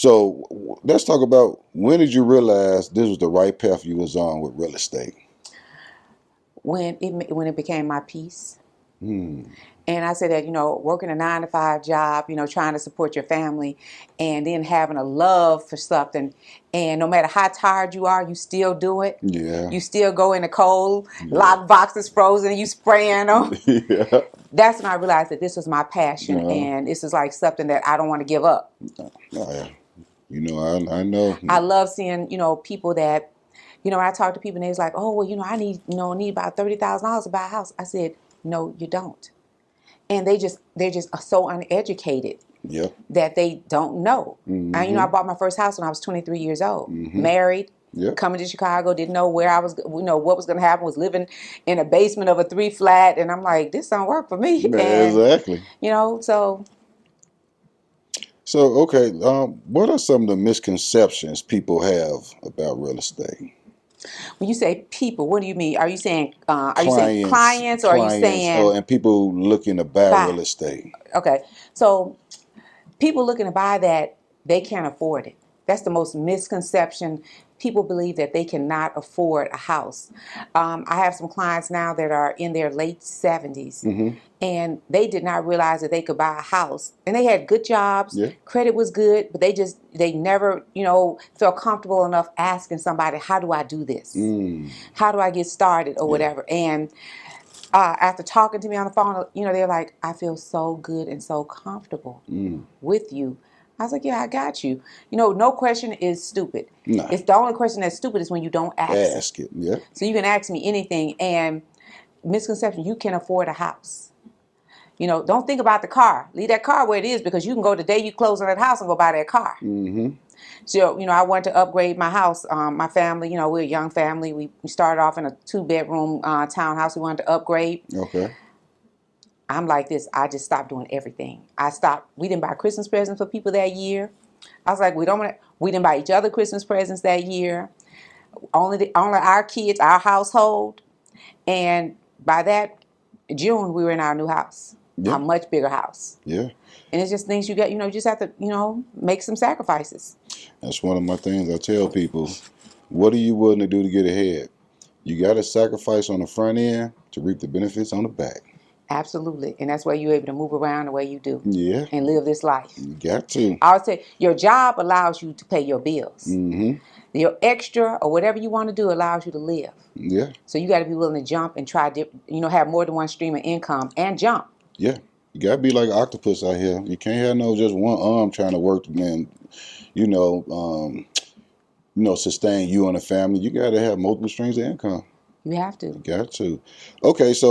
So let's talk about, when did you realize this was the right path you was on with real estate? When it became my peace. Hmm. And I said that, working a 9 to 5 job, trying to support your family, and then having a love for something. And no matter how tired you are, you still do it. Yeah. You still go in the cold, Yeah. lock boxes frozen, you spraying them. Yeah. That's when I realized that this was my passion, Uh, and this is like something that I don't want to give up. yeah. I know. I love seeing, people that, I talk to people and they're like, oh, well, I need about $30,000 to buy a house. I said, no, you don't. And they're just so uneducated Yep. that they don't know. And I Mm-hmm. bought my first house when I was 23 years old, Mm-hmm. married, Yep. coming to Chicago, didn't know where I was, what was going to happen, was living in a basement of a 3-flat. And I'm like, this don't work for me. Yeah, And, exactly. so. So, okay, what are some of the misconceptions people have about real estate? When you say people, what do you mean? Are you saying Clients, clients, or are you saying and people looking to buy buy? real estate. Okay. So people looking to buy that, they can't afford it. That's the most misconception. People believe that they cannot afford a house. I have some clients now that are in their late 70s, Mm-hmm. and they did not realize that they could buy a house. And they had good jobs, Yeah. credit was good, but they never, felt comfortable enough asking somebody, how do I do this? Mm. How do I get started, or Yeah. whatever? And after talking to me on the phone, they're like, I feel so good and so comfortable Mm. with you. I was like, yeah, I got you. No question is stupid. Nah. It's the only question that's stupid is when you don't ask. Ask it. Yeah. So you can ask me anything. And misconception, you can afford a house. Don't think about the car. Leave that car where it is, because you can go the day you close on that house and go buy that car. Mm-hmm. So, I wanted to upgrade my house. My family, we're a young family. We started off in a 2-bedroom townhouse. We wanted to upgrade. Okay. I'm like this. I just stopped doing everything. We didn't buy Christmas presents for people that year. I was like, we didn't buy each other Christmas presents that year. Only our kids, our household. And by that June, we were in our new house, Yeah. our much bigger house. Yeah. And it's just things you get, you just have to, make some sacrifices. That's one of my things I tell people. What are you willing to do to get ahead? You got to sacrifice on the front end to reap the benefits on the back. Absolutely. And that's why you're able to move around the way you do. Yeah. And live this life. You got to. I would say your job allows you to pay your bills. Mm-hmm. Your extra or whatever you want to do allows you to live. Yeah. So you got to be willing to jump and try, have more than one stream of income and jump. Yeah. You got to be like an octopus out here. You can't have no just one arm trying to work and, sustain you and the family. You got to have multiple streams of income. You have to. You got to. Okay, so